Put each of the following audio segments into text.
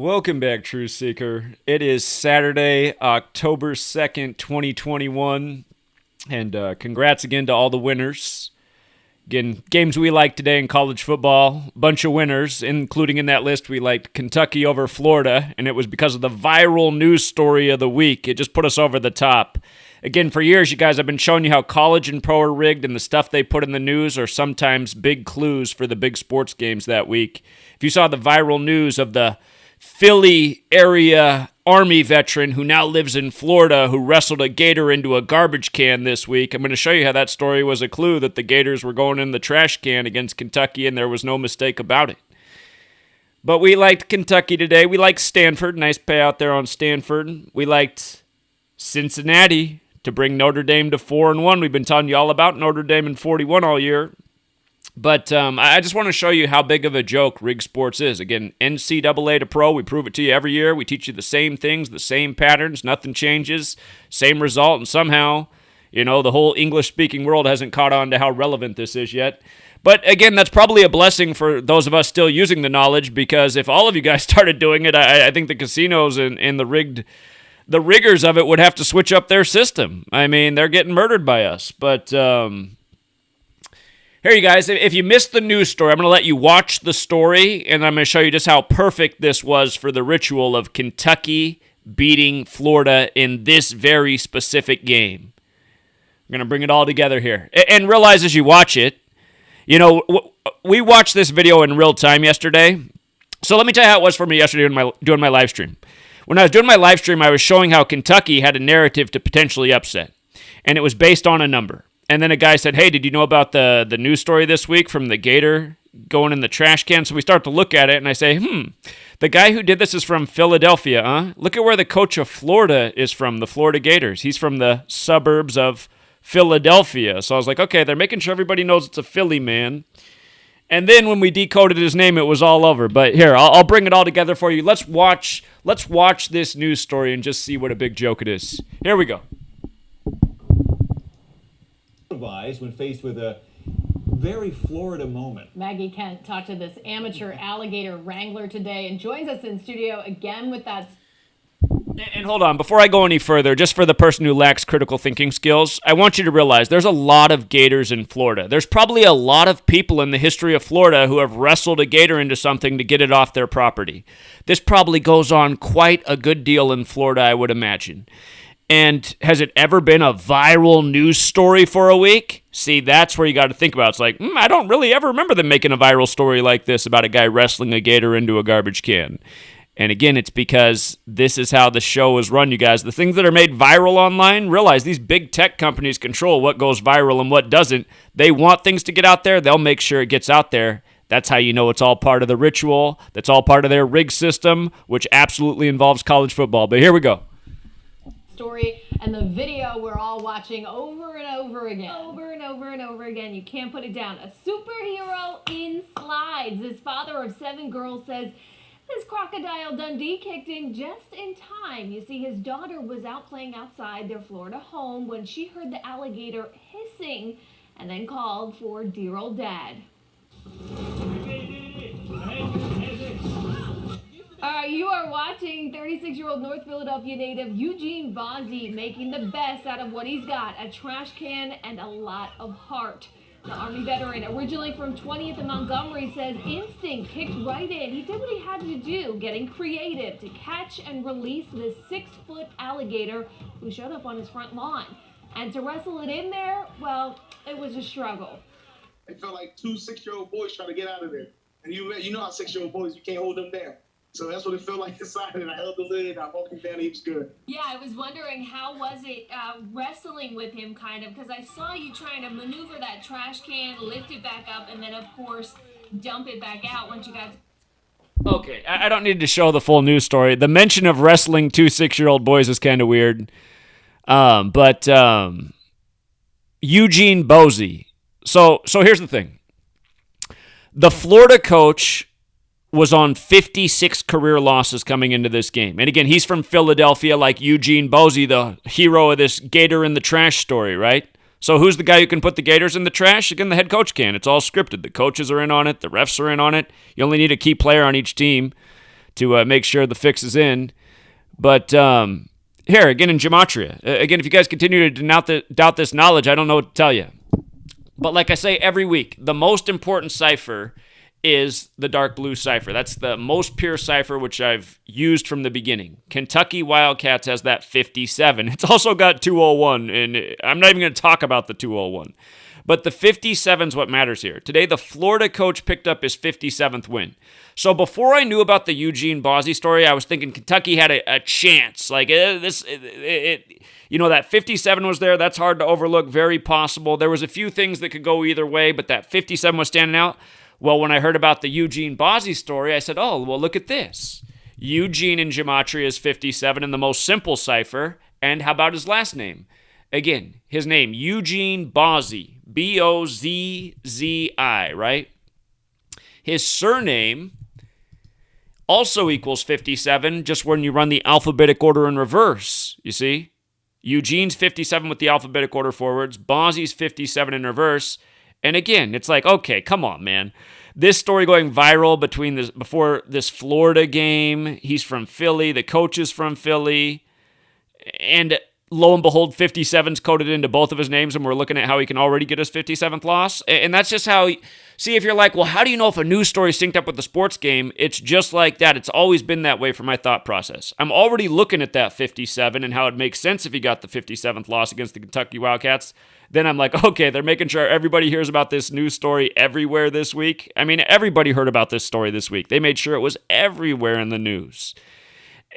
Welcome back, Truth Seeker. It is Saturday, October 2nd, 2021, and congrats again to all the winners. Again, games we liked today in college football, bunch of winners, including in that list we liked Kentucky over Florida, and it was because of the viral news story of the week. It just put us over the top. Again, for years, you guys, I've been showing you how college and pro are rigged, and the stuff they put in the news are sometimes big clues for the big sports games that week. If you saw the viral news of the Philly area Army veteran who now lives in Florida who wrestled a gator into a garbage can this week, I'm going to show you how that story was a clue that the Gators were going in the trash can against Kentucky, and there was no mistake about it. But we liked Kentucky today. We liked Stanford. Nice payout there on Stanford. We liked Cincinnati to bring Notre Dame to 4-1. We've been telling you all about Notre Dame in 41 all year. But I just want to show you how big of a joke rig sports is. Again, NCAA to pro, we prove it to you every year. We teach you the same things, the same patterns, nothing changes, same result, and somehow, the whole English-speaking world hasn't caught on to how relevant this is yet. But again, that's probably a blessing for those of us still using the knowledge, because if all of you guys started doing it, I think the casinos and the riggers of it would have to switch up their system. I mean, they're getting murdered by us. But here, you guys, if you missed the news story, I'm going to let you watch the story, and I'm going to show you just how perfect this was for the ritual of Kentucky beating Florida in this very specific game. I'm going to bring it all together here. And realize as you watch it, we watched this video in real time yesterday. So let me tell you how it was for me yesterday doing my live stream. When I was doing my live stream, I was showing how Kentucky had a narrative to potentially upset, and it was based on a number. And then a guy said, hey, did you know about the news story this week from the gator going in the trash can? So we start to look at it, and I say, the guy who did this is from Philadelphia, huh? Look at where the coach of Florida is from, the Florida Gators. He's from the suburbs of Philadelphia. So I was like, okay, they're making sure everybody knows it's a Philly man. And then when we decoded his name, it was all over. But here, I'll bring it all together for you. Let's watch this news story and just see what a big joke it is. Here we go. When faced with a very Florida moment. Maggie Kent talked to this amateur alligator wrangler today and joins us in studio again with that. And hold on, before I go any further, just for the person who lacks critical thinking skills, I want you to realize there's a lot of gators in Florida. There's probably a lot of people in the history of Florida who have wrestled a gator into something to get it off their property. This probably goes on quite a good deal in Florida, I would imagine. And has it ever been a viral news story for a week? See, that's where you got to think about it. It's like, I don't really ever remember them making a viral story like this about a guy wrestling a gator into a garbage can. And again, it's because this is how the show is run, you guys. The things that are made viral online, realize these big tech companies control what goes viral and what doesn't. They want things to get out there. They'll make sure it gets out there. That's how you know it's all part of the ritual. That's all part of their rig system, which absolutely involves college football. But here we go. Story and the video we're all watching over and over again. Over and over and over again. You can't put it down. A superhero in slides. This father of 7 girls says his Crocodile Dundee kicked in just in time. You see, his daughter was out playing outside their Florida home when she heard the alligator hissing and then called for dear old dad. You are watching 36-year-old North Philadelphia native Eugene Bozzi making the best out of what he's got, a trash can and a lot of heart. The Army veteran, originally from 20th and Montgomery, says instinct kicked right in. He did what he had to do, getting creative to catch and release this 6-foot alligator who showed up on his front lawn. And to wrestle it in there, well, it was a struggle. It felt like 2 6-year-old boys trying to get out of there. And you know how 6-year-old boys, you can't hold them down. So that's what it felt like inside, and I held the lid, I walked him down, he was good. Yeah, I was wondering, how was it wrestling with him, kind of? Because I saw you trying to maneuver that trash can, lift it back up, and then, of course, dump it back out once you got... Okay, I don't need to show the full news story. The mention of wrestling 2 6-year-old boys is kind of weird. But Eugene Bozzi. So here's the thing. The Florida coach was on 56 career losses coming into this game. And again, he's from Philadelphia, like Eugene Bozzi, the hero of this gator in the trash story, right? So who's the guy who can put the Gators in the trash? Again, the head coach can. It's all scripted. The coaches are in on it. The refs are in on it. You only need a key player on each team to make sure the fix is in. But here, again, in Gematria. Again, if you guys continue to doubt this knowledge, I don't know what to tell you. But like I say every week, the most important cipher is the dark blue cipher. That's the most pure cipher, which I've used from the beginning. Kentucky Wildcats has that 57. It's also got 201, and I'm not even going to talk about the 201. But the 57 is what matters here. Today, the Florida coach picked up his 57th win. So before I knew about the Eugene Bozzi story, I was thinking Kentucky had a chance. Like, that 57 was there. That's hard to overlook. Very possible. There was a few things that could go either way, but that 57 was standing out. Well, when I heard about the Eugene Bozzi story, I said, oh, well, look at this. Eugene in Gematria is 57 in the most simple cipher. And how about his last name? Again, his name, Eugene Bozzi, Bozzi, right? His surname also equals 57, just when you run the alphabetic order in reverse, you see? Eugene's 57 with the alphabetic order forwards, Bozzi's 57 in reverse. And again, it's like, okay, come on, man. This story going viral before this Florida game. He's from Philly. The coach is from Philly. And lo and behold, 57's coded into both of his names, and we're looking at how he can already get his 57th loss. And that's just how... See, if you're like, well, how do you know if a news story is synced up with the sports game? It's just like that. It's always been that way for my thought process. I'm already looking at that 57 and how it makes sense if he got the 57th loss against the Kentucky Wildcats. Then I'm like, okay, they're making sure everybody hears about this news story everywhere this week. I mean, everybody heard about this story this week. They made sure it was everywhere in the news.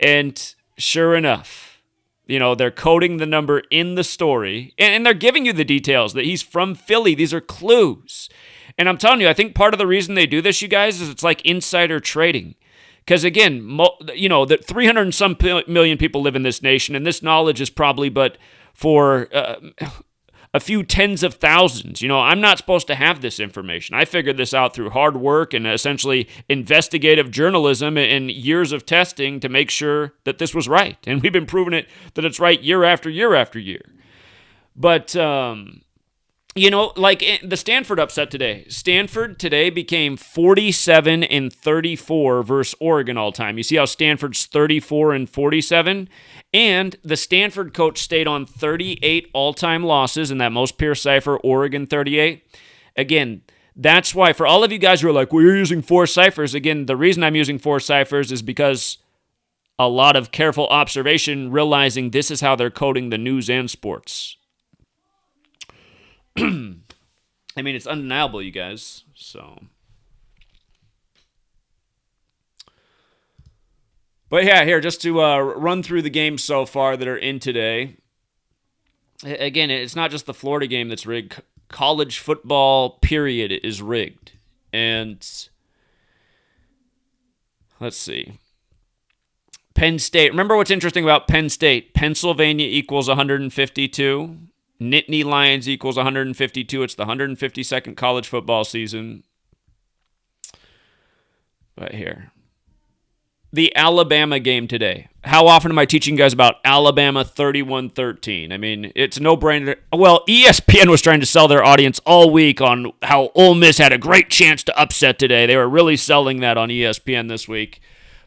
And sure enough, they're coding the number in the story, and they're giving you the details that he's from Philly. These are clues. And I'm telling you, I think part of the reason they do this, you guys, is it's like insider trading. Because again, that 300 and some million people live in this nation, and this knowledge is probably but for a few tens of thousands. I'm not supposed to have this information. I figured this out through hard work and essentially investigative journalism and years of testing to make sure that this was right. And we've been proving it that it's right year after year after year. But, like the Stanford upset today. Stanford today became 47-34 versus Oregon all time. You see how Stanford's 34-47? And the Stanford coach stayed on 38 all-time losses in that most pure cipher, Oregon 38. Again, that's why for all of you guys who are like, well, you're using 4 ciphers. Again, the reason I'm using 4 ciphers is because a lot of careful observation, realizing this is how they're coding the news and sports. I mean, it's undeniable, you guys. So, but yeah, here, just to run through the games so far that are in today. Again, it's not just the Florida game that's rigged. College football, period, is rigged. And let's see. Penn State. Remember what's interesting about Penn State? Pennsylvania equals 152. Nittany Lions equals 152. It's the 152nd college football season. But here. The Alabama game today. How often am I teaching you guys about Alabama 31-13? I mean, it's a no-brainer. Well, ESPN was trying to sell their audience all week on how Ole Miss had a great chance to upset today. They were really selling that on ESPN this week.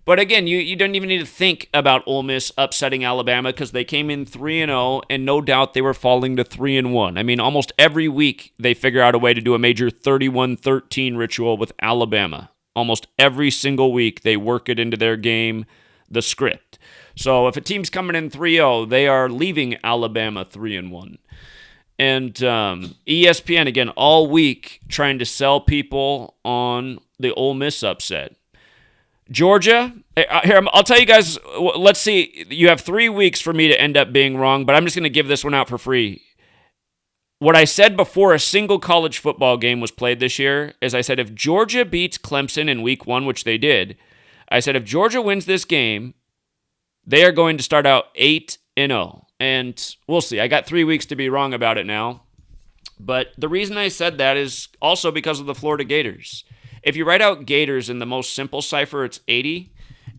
But again, you don't even need to think about Ole Miss upsetting Alabama because they came in 3-0, and no doubt they were falling to 3-1. I mean, almost every week they figure out a way to do a major 31-13 ritual with Alabama. Almost every single week they work it into their game, the script. So if a team's coming in 3-0, they are leaving Alabama 3-1. And ESPN, again, all week trying to sell people on the Ole Miss upset. Georgia, here, I'll tell you guys, let's see, you have 3 weeks for me to end up being wrong, but I'm just going to give this one out for free. What I said before a single college football game was played this year is I said if Georgia beats Clemson in week 1, which they did, I said if Georgia wins this game, they are going to start out 8-0. And we'll see. I got 3 weeks to be wrong about it now. But the reason I said that is also because of the Florida Gators. If you write out Gators in the most simple cipher, it's 80.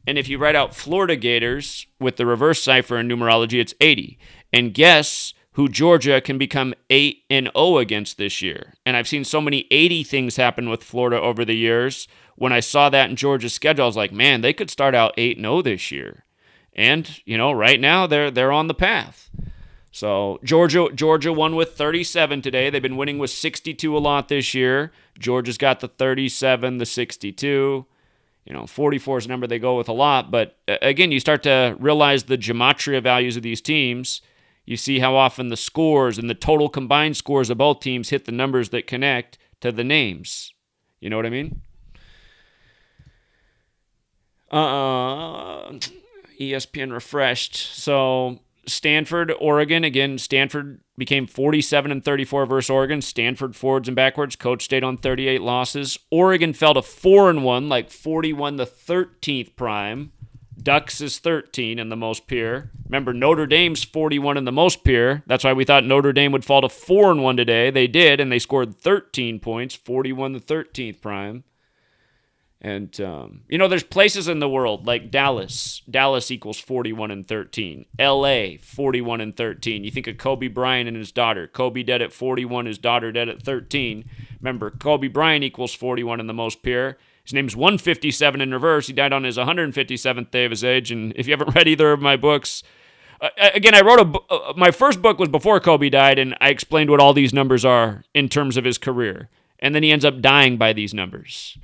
And if you write out Florida Gators with the reverse cipher in numerology, it's 80. And guess who Georgia can become 8-0 against this year. And I've seen so many 80 things happen with Florida over the years. When I saw that in Georgia's schedule, I was like, man, they could start out 8-0 this year. And, right now they're on the path. So Georgia won with 37 today. They've been winning with 62 a lot this year. Georgia's got the 37, the 62. 44 is a number they go with a lot. But again, you start to realize the gematria values of these teams. You see how often the scores and the total combined scores of both teams hit the numbers that connect to the names. You know what I mean? ESPN refreshed. So Stanford, Oregon. Again, Stanford became 47-34 versus Oregon. Stanford forwards and backwards. Coach stayed on 38 losses. Oregon fell to 4-1, like 41 the 13th prime. Ducks is 13 in the most pure. Remember, Notre Dame's 41 in the most pure. That's why we thought Notre Dame would fall to 4-1 today. They did, and they scored 13 points, 41 the 13th prime. And, there's places in the world like Dallas. Dallas equals 41-13. LA, 41-13. You think of Kobe Bryant and his daughter. Kobe dead at 41, his daughter dead at 13. Remember, Kobe Bryant equals 41 in the most pure. His name's 157 in reverse. He died on his 157th day of his age. And if you haven't read either of my books, again, I wrote my first book was before Kobe died, and I explained what all these numbers are in terms of his career. And then he ends up dying by these numbers.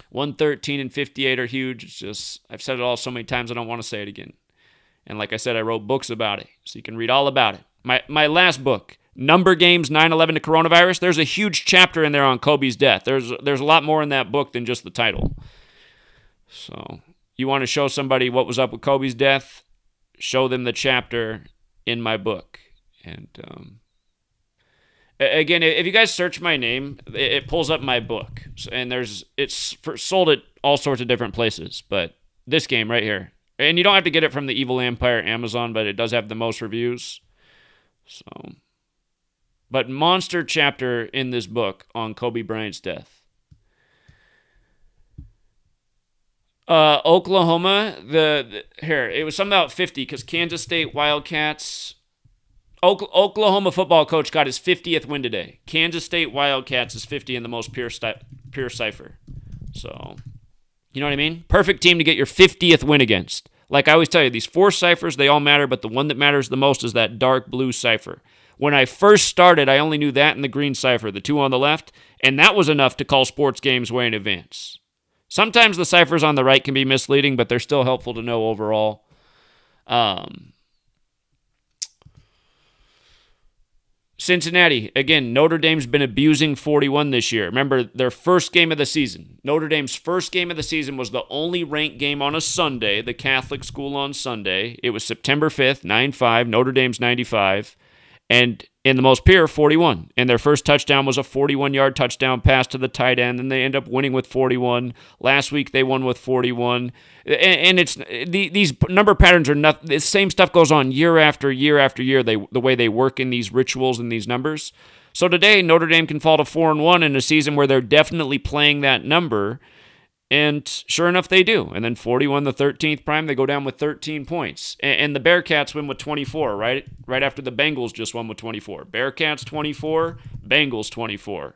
113 and 58 are huge. It's just, I've said it all so many times, I don't want to say it again. And like I said, I wrote books about it, so you can read all about it. My last book, Number Games 9/11 to Coronavirus, there's a huge chapter in there on Kobe's death. There's a lot more in that book than just the title. So you want to show somebody what was up with Kobe's death, show them the chapter in my book. And again, if you guys search my name, it pulls up my book. And it's sold at all sorts of different places. But this game right here, and you don't have to get it from the Evil Empire Amazon, but it does have the most reviews. So, but monster chapter in this book on Kobe Bryant's death. Oklahoma, it was something about 50 because Kansas State Wildcats. Oklahoma football coach got his 50th win today. Kansas State Wildcats is 50 in the most pure cipher. So, you know what I mean? Perfect team to get your 50th win against. Like I always tell you, these four ciphers, they all matter, but the one that matters the most is that dark blue cipher. When I first started, I only knew that and the green cipher, the two on the left, and that was enough to call sports games way in advance. Sometimes the ciphers on the right can be misleading, but they're still helpful to know overall. Cincinnati, again, Notre Dame's been abusing 41 this year. Remember, their first game of the season. Notre Dame's first game of the season was the only ranked game on a Sunday, the Catholic school on Sunday. It was September 5th, 9-5, Notre Dame's 95. And in the most pure, 41. And their first touchdown was a 41-yard touchdown pass to the tight end, and they end up winning with 41. Last week, they won with 41. And it's these number patterns are not the same stuff goes on year after year after year. The way they work in these rituals and these numbers. So today, Notre Dame can fall to 4-1 in a season where they're definitely playing that number. And sure enough, they do. And then 41 the 13th prime, they go down with 13 points. And the Bearcats win with 24, right? Right after the Bengals just won with 24. Bearcats 24, Bengals 24.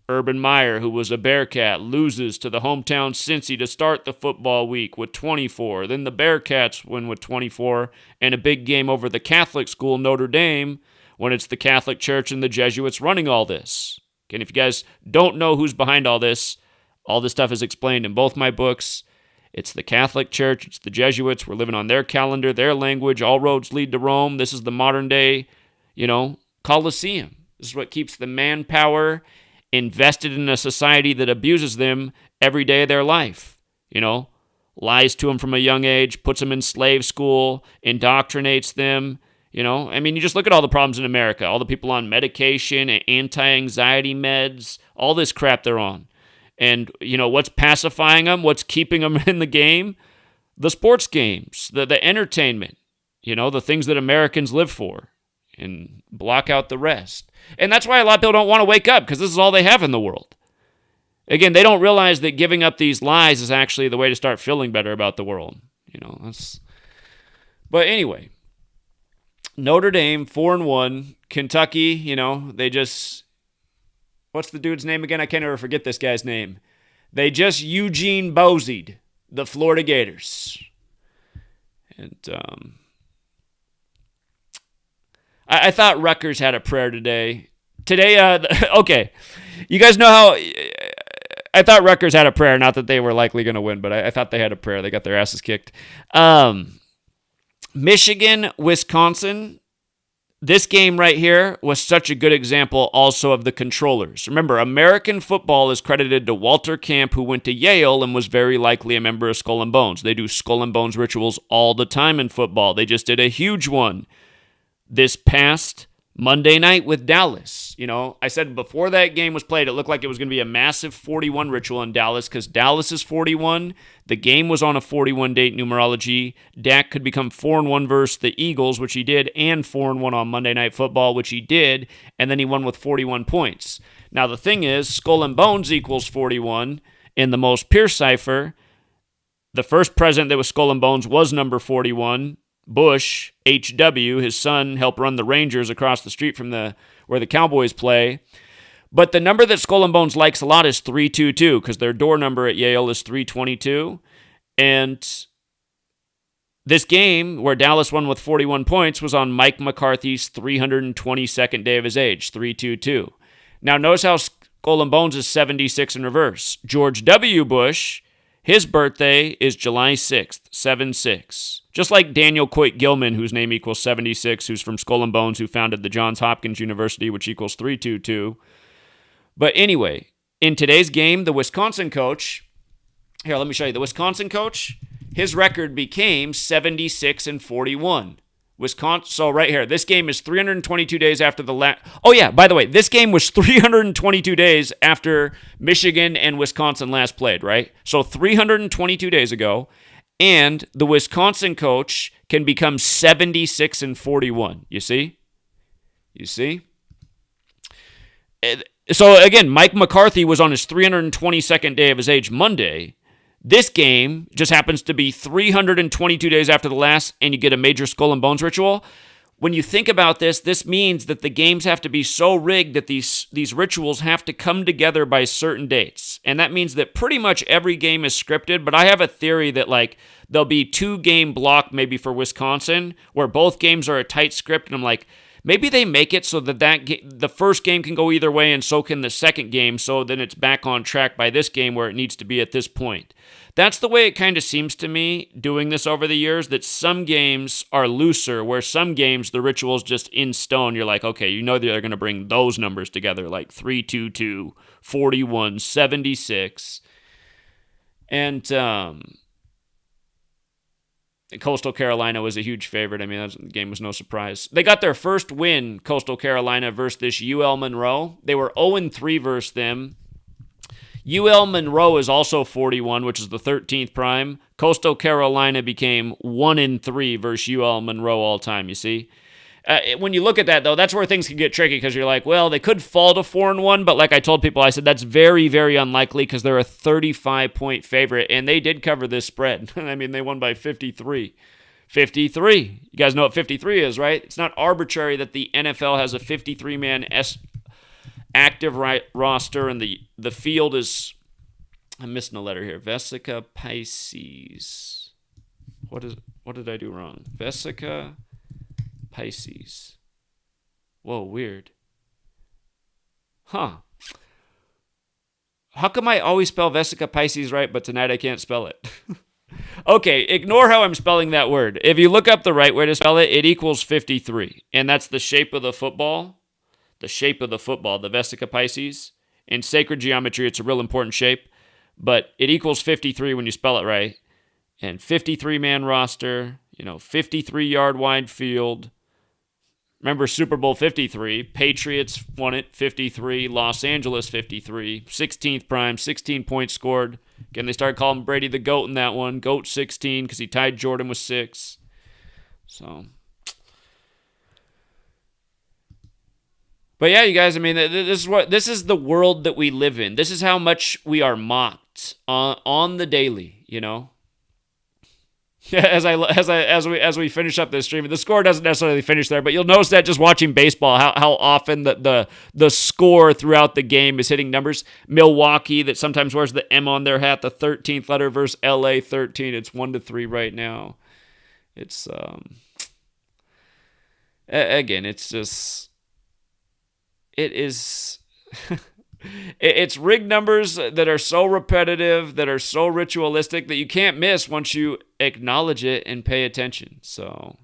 Urban Meyer, who was a Bearcat, loses to the hometown Cincy to start the football week with 24. Then the Bearcats win with 24. And a big game over the Catholic school, Notre Dame, when it's the Catholic Church and the Jesuits running all this. And if you guys don't know who's behind all this stuff is explained in both my books. It's the Catholic Church. It's the Jesuits. We're living on their calendar, their language. All roads lead to Rome. This is the modern day, Colosseum. This is what keeps the manpower invested in a society that abuses them every day of their life. Lies to them from a young age, puts them in slave school, indoctrinates them. You just look at all the problems in America. All the people on medication and anti-anxiety meds, all this crap they're on. And, what's pacifying them? What's keeping them in the game? The sports games, the entertainment, the things that Americans live for, and block out the rest. And that's why a lot of people don't want to wake up, because this is all they have in the world. Again, they don't realize that giving up these lies is actually the way to start feeling better about the world. But anyway, Notre Dame 4-1. Kentucky, they just, what's the dude's name again? I can't ever forget this guy's name. They just Eugene Bozzi'd the Florida Gators. And I thought Rutgers had a prayer today. Okay, you guys know how I thought Rutgers had a prayer. Not that they were likely going to win, but I thought they had a prayer. They got their asses kicked. Michigan, Wisconsin. This game right here was such a good example also of the controllers. Remember, American football is credited to Walter Camp, who went to Yale and was very likely a member of Skull and Bones. They do Skull and Bones rituals all the time in football. They just did a huge one this past Monday night with Dallas. I said before that game was played, it looked like it was going to be a massive 41 ritual in Dallas because Dallas is 41. The game was on a 41 date numerology. Dak could become 4-1 versus the Eagles, which he did, and 4-1 on Monday Night Football, which he did, and then he won with 41 points. Now the thing is, Skull and Bones equals 41 in the most Pierce cipher. The first president that was Skull and Bones was number 41. Bush, H.W., his son, helped run the Rangers across the street from where the Cowboys play. But the number that Skull and Bones likes a lot is 322 because their door number at Yale is 322. And this game, where Dallas won with 41 points, was on Mike McCarthy's 322nd day of his age, 322. Now, notice how Skull and Bones is 76 in reverse. George W. Bush, his birthday is July 6th, 7-6. Just like Daniel Coit Gilman, whose name equals 76, who's from Skull and Bones, who founded the Johns Hopkins University, which equals 322. But anyway, in today's game, the Wisconsin coach, here, let me show you. The Wisconsin coach, his record became 76-41. Wisconsin, so right here, this game is 322 days after the last. Oh yeah, by the way, this game was 322 days after Michigan and Wisconsin last played, right? So 322 days ago, and the Wisconsin coach can become 76-41. You see? So again, Mike McCarthy was on his 322nd day of his age Monday. This game just happens to be 322 days after the last, and you get a major Skull and Bones ritual. When you think about this, this means that the games have to be so rigged that these rituals have to come together by certain dates. And that means that pretty much every game is scripted, but I have a theory that there'll be 2-game block maybe for Wisconsin where both games are a tight script, and I'm like, maybe they make it so that the first game can go either way and so can the second game, so then it's back on track by this game where it needs to be at this point. That's the way it kind of seems to me, doing this over the years, that some games are looser, where some games the ritual's just in stone. You're like, okay, they're going to bring those numbers together, like 322, 41, 76. And Coastal Carolina was a huge favorite. I mean, that game was no surprise. They got their first win, Coastal Carolina, versus this UL Monroe. They were 0-3 versus them. UL Monroe is also 41, which is the 13th prime. Coastal Carolina became 1-3 versus UL Monroe all time, you see? When you look at that, though, that's where things can get tricky because you're like, well, they could fall to 4-1, but like I told people, I said that's very, very unlikely because they're a 35-point favorite, and they did cover this spread. I mean, they won by 53. 53. You guys know what 53 is, right? It's not arbitrary that the NFL has a 53-man active roster, and the field is, I'm missing a letter here, Vesica Pisces. What did I do wrong? Vesica Pisces. Whoa, weird. Huh. How come I always spell Vesica Pisces right, but tonight I can't spell it? Okay, ignore how I'm spelling that word. If you look up the right way to spell it, it equals 53, and that's the shape of the football. The shape of the football, the Vesica Pisces. In sacred geometry, it's a real important shape, but it equals 53 when you spell it right. And 53-man roster, 53-yard wide field. Remember Super Bowl 53, Patriots won it, 53, Los Angeles 53, 16th prime, 16 points scored. Again, they started calling Brady the GOAT in that one, GOAT 16, because he tied Jordan with 6. So... But yeah, you guys, I mean, this is the world that we live in. This is how much we are mocked on the daily, As we finish up this stream, the score doesn't necessarily finish there, but you'll notice that just watching baseball, how often the score throughout the game is hitting numbers. Milwaukee, that sometimes wears the M on their hat, the 13th letter, versus LA 13. It's 1-3 right now. It's again, it's just it is. It's rigged numbers that are so repetitive, that are so ritualistic, that you can't miss once you acknowledge it and pay attention. So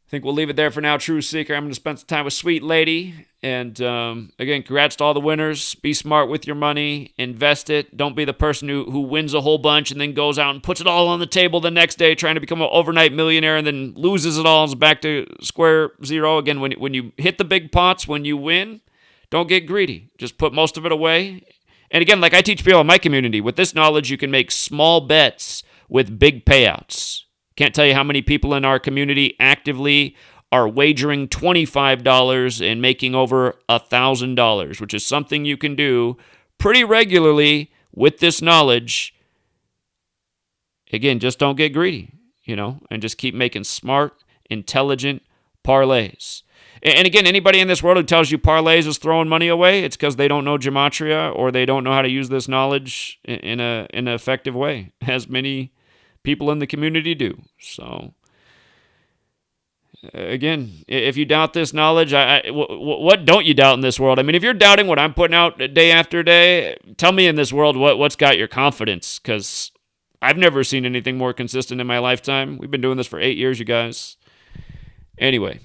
I think we'll leave it there for now, True Seeker. I'm going to spend some time with Sweet Lady. And again, congrats to all the winners. Be smart with your money. Invest it. Don't be the person who wins a whole bunch and then goes out and puts it all on the table the next day trying to become an overnight millionaire and then loses it all and is back to square zero. Again, when you hit the big pots, when you win, don't get greedy. Just put most of it away. And again, like I teach people in my community, with this knowledge, you can make small bets with big payouts. Can't tell you how many people in our community actively are wagering $25 and making over $1,000, which is something you can do pretty regularly with this knowledge. Again, just don't get greedy, and just keep making smart, intelligent parlays. And again, anybody in this world who tells you parlays is throwing money away, it's because they don't know Gematria or they don't know how to use this knowledge in an effective way, as many people in the community do. So again, if you doubt this knowledge, what don't you doubt in this world? I mean, if you're doubting what I'm putting out day after day, tell me in this world what's got your confidence, because I've never seen anything more consistent in my lifetime. We've been doing this for 8 years, you guys. Anyway,